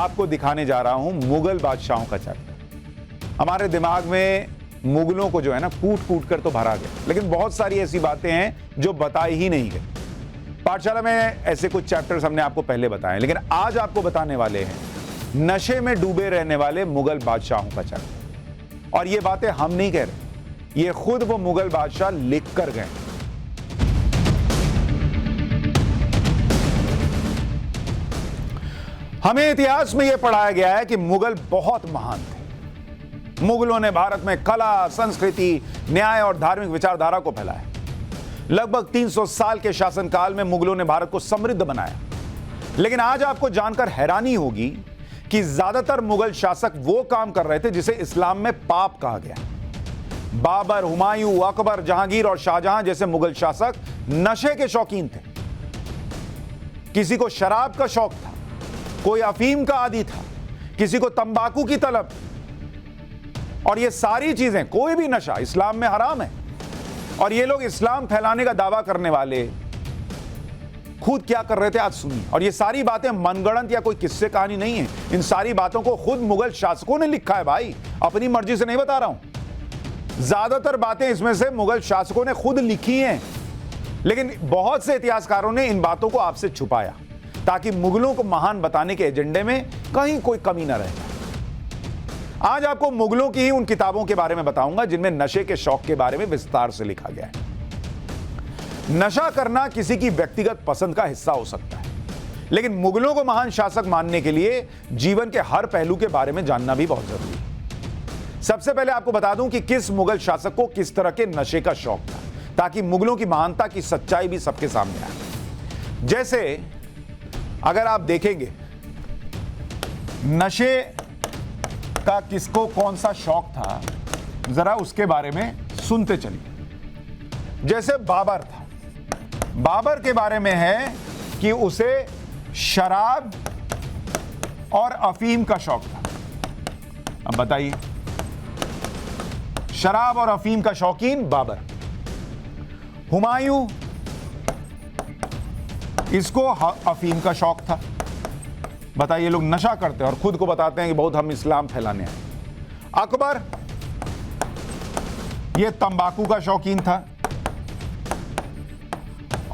आपको दिखाने जा रहा हूं मुगल बादशाहों का चैप्टर। हमारे दिमाग में मुगलों को जो है ना कूट कूट कर तो भरा गया, लेकिन बहुत सारी ऐसी बातें हैं जो बताई ही नहीं गई। पाठशाला में ऐसे कुछ चैप्टर्स हमने आपको पहले बताए, लेकिन आज आपको बताने वाले हैं नशे में डूबे रहने वाले मुगल बादशाहों का चैप्टर। और ये बातें हम नहीं कह रहे, ये खुद वो मुगल बादशाह लिख कर गए। हमें इतिहास में यह पढ़ाया गया है कि मुगल बहुत महान थे। मुगलों ने भारत में कला, संस्कृति, न्याय और धार्मिक विचारधारा को फैलाया। लगभग 300 साल के शासनकाल में मुगलों ने भारत को समृद्ध बनाया। लेकिन आज आपको जानकर हैरानी होगी कि ज्यादातर मुगल शासक वो काम कर रहे थे जिसे इस्लाम में पाप कहा गया। बाबर, हुमायूं, अकबर, जहांगीर और शाहजहां जैसे मुगल शासक नशे के शौकीन थे। किसी को शराब का शौक था, कोई अफीम का आदी था, किसी को तंबाकू की तलब। और ये सारी चीजें, कोई भी नशा इस्लाम में हराम है। और ये लोग इस्लाम फैलाने का दावा करने वाले खुद क्या कर रहे थे आज सुनिए। और ये सारी बातें मनगढ़ंत या कोई किस्से कहानी नहीं है, इन सारी बातों को खुद मुगल शासकों ने लिखा है भाई, अपनी मर्जी से नहीं बता रहा हूं। ज्यादातर बातें इसमें से मुगल शासकों ने खुद लिखी हैं, लेकिन बहुत से इतिहासकारों ने इन बातों को आपसे छुपाया ताकि मुगलों को महान बताने के एजेंडे में कहीं कोई कमी ना रहे। आज आपको मुगलों की ही उन किताबों के बारे में बताऊंगा जिनमें नशे के शौक के बारे में विस्तार से लिखा गया है। नशा करना किसी की व्यक्तिगत पसंद का हिस्सा हो सकता है, लेकिन मुगलों को महान शासक मानने के लिए जीवन के हर पहलू के बारे में जानना भी बहुत जरूरी है। सबसे पहले आपको बता दूं कि किस मुगल शासक को किस तरह के नशे का शौक था, ताकि मुगलों की महानता की सच्चाई भी सबके सामने आए। जैसे अगर आप देखेंगे नशे का किसको कौन सा शौक था, जरा उसके बारे में सुनते चलिए। जैसे बाबर था, बाबर के बारे में है कि उसे शराब और अफीम का शौक था। अब बताइए, शराब और अफीम का शौकीन बाबर। हुमायूं, इसको अफीम का शौक था। बताइए, लोग नशा करते हैं और खुद को बताते हैं कि बहुत हम इस्लाम फैलाने आए। अकबर, यह तंबाकू का शौकीन था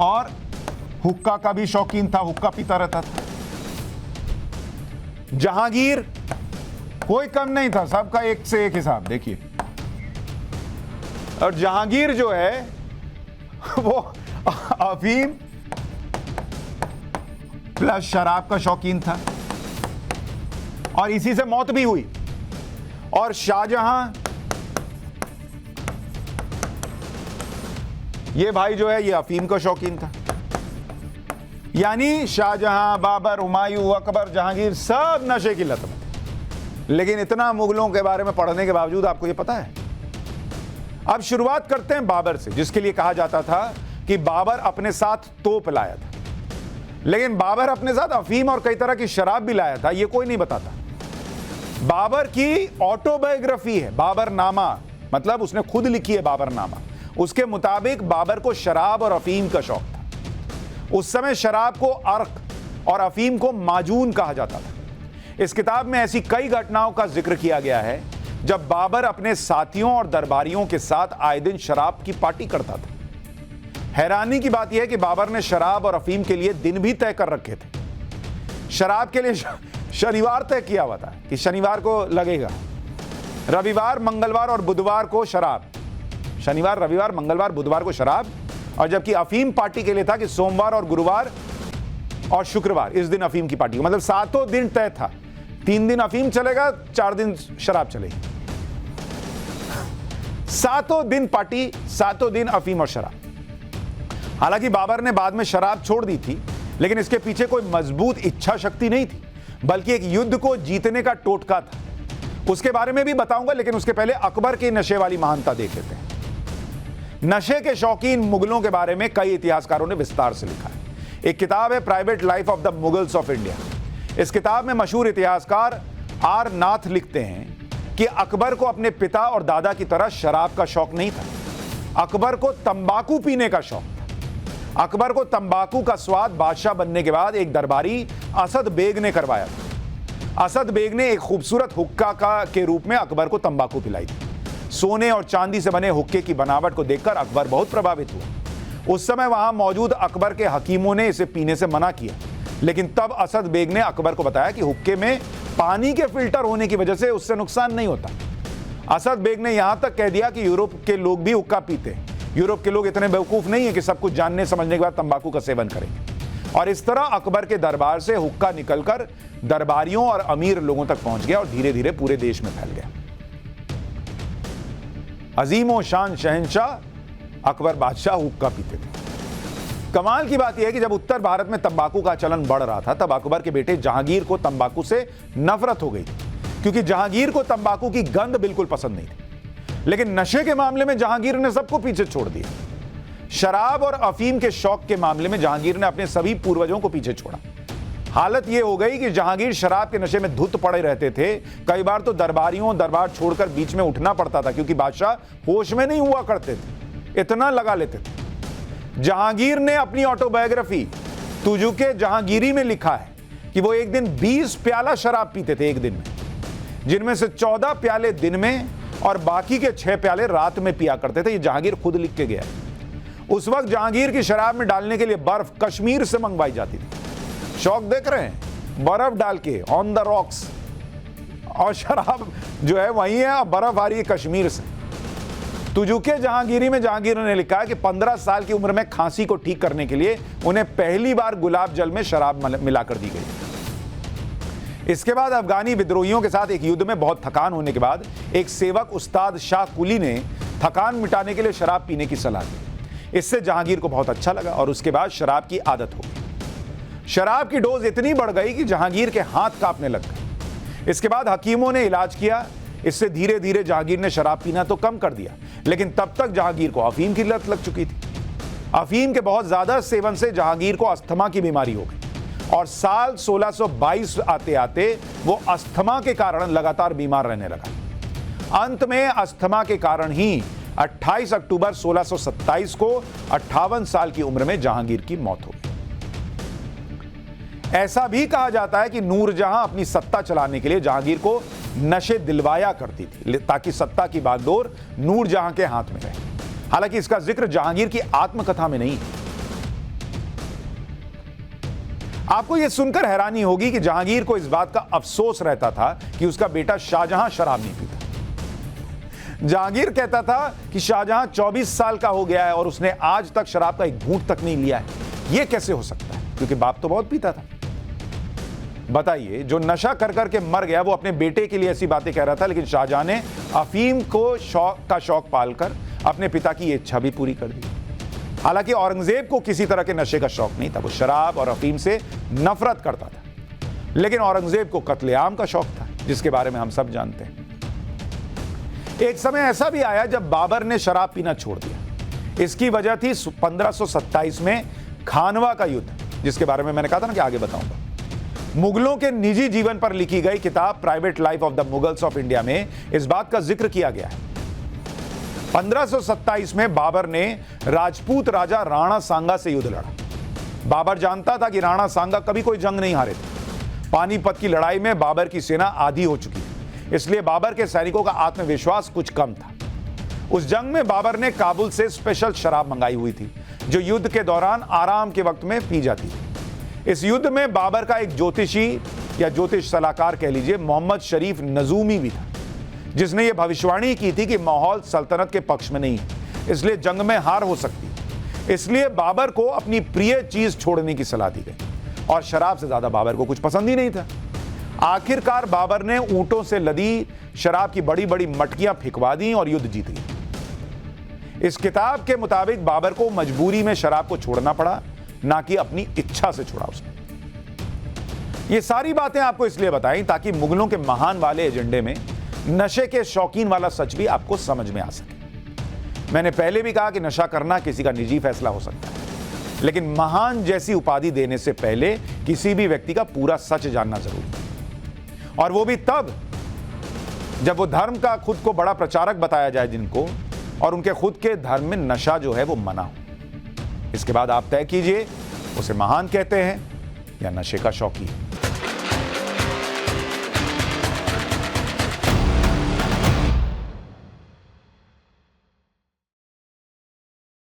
और हुक्का का भी शौकीन था, हुक्का पीता रहता था। जहांगीर, कोई कम नहीं था, सबका एक से एक हिसाब देखिए। और जहांगीर जो है वो अफीम प्लस शराब का शौकीन था और इसी से मौत भी हुई। और शाहजहां, ये भाई जो है ये अफीम का शौकीन था। यानी शाहजहां, बाबर, हुमायूं, अकबर, जहांगीर सब नशे की लत में थे। लेकिन इतना मुगलों के बारे में पढ़ने के बावजूद आपको ये पता है। अब शुरुआत करते हैं बाबर से, जिसके लिए कहा जाता था कि बाबर अपने साथ तोप लाया था। लेकिन बाबर अपने साथ अफीम और कई तरह की शराब भी लाया था, यह कोई नहीं बताता। बाबर की ऑटोबायोग्राफी है, बाबरनामा, मतलब उसने खुद लिखी है बाबरनामा। उसके मुताबिक बाबर को शराब और अफीम का शौक था। उस समय शराब को अर्क और अफीम को माजून कहा जाता था। इस किताब में ऐसी कई घटनाओं का जिक्र किया गया है जब बाबर अपने साथियों और दरबारियों के साथ आए दिन शराब की पार्टी करता था। हैरानी की बात यह है कि बाबर ने शराब और अफीम के लिए दिन भी तय कर रखे थे। शराब के लिए शनिवार तय किया हुआ था कि शनिवार को लगेगा, रविवार, मंगलवार और बुधवार को शराब। शनिवार, रविवार, मंगलवार, बुधवार को शराब। और जबकि अफीम पार्टी के लिए था कि सोमवार और गुरुवार और शुक्रवार, इस दिन अफीम की पार्टी, मतलब 7 दिन तय था। 3 दिन अफीम चलेगा, 4 दिन शराब चलेगी। 7 दिन पार्टी, 7 दिन अफीम और शराब। हालांकि बाबर ने बाद में शराब छोड़ दी थी, लेकिन इसके पीछे कोई मजबूत इच्छा शक्ति नहीं थी, बल्कि एक युद्ध को जीतने का टोटका था। उसके बारे में भी बताऊंगा, लेकिन उसके पहले अकबर की नशे वाली महानता देख लेते हैं। नशे के शौकीन मुगलों के बारे में कई इतिहासकारों ने विस्तार से लिखा है। एक किताब है private life of the Mughals of India. इस किताब में मशहूर इतिहासकार आर नाथ लिखते हैं कि अकबर को अपने पिता और दादा की तरह शराब का शौक नहीं था। अकबर को तंबाकू पीने का शौक था। अकबर को तंबाकू का स्वाद बादशाह बनने के बाद एक दरबारी असद बेग ने करवाया था। असद बेग ने एक खूबसूरत हुक्का के रूप में अकबर को तंबाकू पिलाई थी। सोने और चांदी से बने हुक्के की बनावट को देखकर अकबर बहुत प्रभावित हुआ। उस समय वहां मौजूद अकबर के हकीमों ने इसे पीने से मना किया, लेकिन तब असद बेग ने अकबर को बताया कि हुक्के में पानी के फिल्टर होने की वजह से उससे नुकसान नहीं होता। असद बेग ने यहां तक कह दिया कि यूरोप के लोग भी हुक्का पीते हैं। यूरोप के लोग इतने बेवकूफ नहीं है कि सब कुछ जानने समझने के बाद तंबाकू का सेवन करेंगे। और इस तरह अकबर के दरबार से हुक्का निकलकर दरबारियों और अमीर लोगों तक पहुंच गया और धीरे धीरे पूरे देश में फैल गया। अजीमो शान शहंशाह अकबर बादशाह हुक्का पीते थे। कमाल की बात यह है कि जब उत्तर भारत में तंबाकू का चलन बढ़ रहा था, तब अकबर के बेटे जहांगीर को तंबाकू से नफरत हो गई, क्योंकि जहांगीर को तंबाकू की गंध बिल्कुल पसंद नहीं थी। लेकिन नशे के मामले में जहांगीर ने सबको पीछे छोड़ दिया। शराब और अफीम के शौक के मामले में जहांगीर ने अपने सभी पूर्वजों को पीछे छोड़ा। हालत यह हो गई कि जहांगीर शराब के नशे में धुत पड़े रहते थे। कई बार तो दरबार छोड़कर बीच में उठना पड़ता था, क्योंकि बादशाह होश में नहीं हुआ करते थे, इतना लगा लेते थे। जहांगीर ने अपनी ऑटोबायोग्राफी तुजुके जहांगीरी में लिखा है कि वो एक दिन 20 प्याला शराब पीते थे एक दिन में, जिनमें से 14 प्याले दिन में और बाकी के 6 प्याले रात में पिया करते थे। ये जहांगीर खुद लिख के गया है। उस वक्त जहांगीर की शराब में डालने के लिए बर्फ कश्मीर से मंगवाई जाती थी। शौक देख रहे हैं, बर्फ डाल के ऑन द रॉक्स, और शराब जो है वही है, बर्फ आ रही है कश्मीर से। तुजुके जहांगीरी में जहांगीर ने लिखा है कि 15 साल की उम्र में खांसी को ठीक करने के लिए उन्हें पहली बार गुलाब जल में शराब मिलाकर दी गई। इसके बाद अफगानी विद्रोहियों के साथ एक युद्ध में बहुत थकान होने के बाद एक सेवक उस्ताद शाह कुली ने थकान मिटाने के लिए शराब पीने की सलाह दी। इससे जहांगीर को बहुत अच्छा लगा और उसके बाद शराब की आदत हो गई। शराब की डोज इतनी बढ़ गई कि जहांगीर के हाथ कांपने लग गए। इसके बाद हकीमों ने इलाज किया। इससे धीरे धीरे जहांगीर ने शराब पीना तो कम कर दिया, लेकिन तब तक जहांगीर को अफीम की लत लग चुकी थी। अफीम के बहुत ज्यादा सेवन से जहांगीर को अस्थमा की बीमारी हो गई और साल 1622 आते आते वो अस्थमा के कारण लगातार बीमार रहने लगा। अंत में अस्थमा के कारण ही 28 अक्टूबर 1627 को 58 साल की उम्र में जहांगीर की मौत हो गई। ऐसा भी कहा जाता है कि नूरजहां अपनी सत्ता चलाने के लिए जहांगीर को नशे दिलवाया करती थी, ताकि सत्ता की बागडोर नूरजहां के हाथ में रहे। हालांकि इसका जिक्र जहांगीर की आत्मकथा में नहीं है। आपको यह सुनकर हैरानी होगी कि जहांगीर को इस बात का अफसोस रहता था कि उसका बेटा शाहजहां शराब नहीं पीता। जहांगीर कहता था कि शाहजहां 24 साल का हो गया है और उसने आज तक शराब का एक घूंट तक नहीं लिया है। यह कैसे हो सकता है, क्योंकि बाप तो बहुत पीता था। बताइए, जो नशा कर करके मर गया वो अपने बेटे के लिए ऐसी बातें कह रहा था, लेकिन शाहजहां ने अफीम को शौक पालकर अपने पिता की इच्छा भी पूरी कर दी। हालांकि औरंगजेब को किसी तरह के नशे का शौक नहीं था, वो शराब और अफीम से नफरत करता था, लेकिन औरंगजेब को कत्लेआम का शौक था, जिसके बारे में हम सब जानते हैं। एक समय ऐसा भी आया जब बाबर ने शराब पीना छोड़ दिया। इसकी वजह थी 1527 में खानवा का युद्ध, जिसके बारे में मैंने कहा था ना कि आगे बताऊंगा। मुगलों के निजी जीवन पर लिखी गई किताब private life of the Mughals of India में इस बात का जिक्र किया गया है। 1527 में बाबर ने राजपूत राजा राणा सांगा से युद्ध लड़ा। बाबर जानता था कि राणा सांगा कभी कोई जंग नहीं हारे थे। पानीपत की लड़ाई में बाबर की सेना आधी हो चुकी थी, इसलिए बाबर के सैनिकों का आत्मविश्वास कुछ कम था। उस जंग में बाबर ने काबुल से स्पेशल शराब मंगाई हुई थी, जो युद्ध के दौरान आराम के वक्त में पी जाती थी। इस युद्ध में बाबर का एक ज्योतिषी या ज्योतिष सलाहकार कह लीजिए, मोहम्मद शरीफ नजूमी भी था, जिसने यह भविष्यवाणी की थी कि माहौल सल्तनत के पक्ष में नहीं है, इसलिए जंग में हार हो सकती है। इसलिए बाबर को अपनी प्रिय चीज छोड़ने की सलाह दी गई और शराब से ज्यादा बाबर को कुछ पसंद ही नहीं था। आखिरकार बाबर ने ऊंटों से लदी शराब की बड़ी बड़ी मटकियां फिकवा दी और युद्ध जीत गई। इस किताब के मुताबिक बाबर को मजबूरी में शराब को छोड़ना पड़ा, ना कि अपनी इच्छा से छोड़ा उसने। ये सारी बातें आपको इसलिए बताई ताकि मुगलों के महान वाले एजेंडे में नशे के शौकीन वाला सच भी आपको समझ में आ सके। मैंने पहले भी कहा कि नशा करना किसी का निजी फैसला हो सकता है, लेकिन महान जैसी उपाधि देने से पहले किसी भी व्यक्ति का पूरा सच जानना जरूरी है, और वो भी तब जब वो धर्म का खुद को बड़ा प्रचारक बताया जाए जिनको, और उनके खुद के धर्म में नशा जो है वो मना हो। इसके बाद आप तय कीजिए, उसे महान कहते हैं या नशे का शौकी।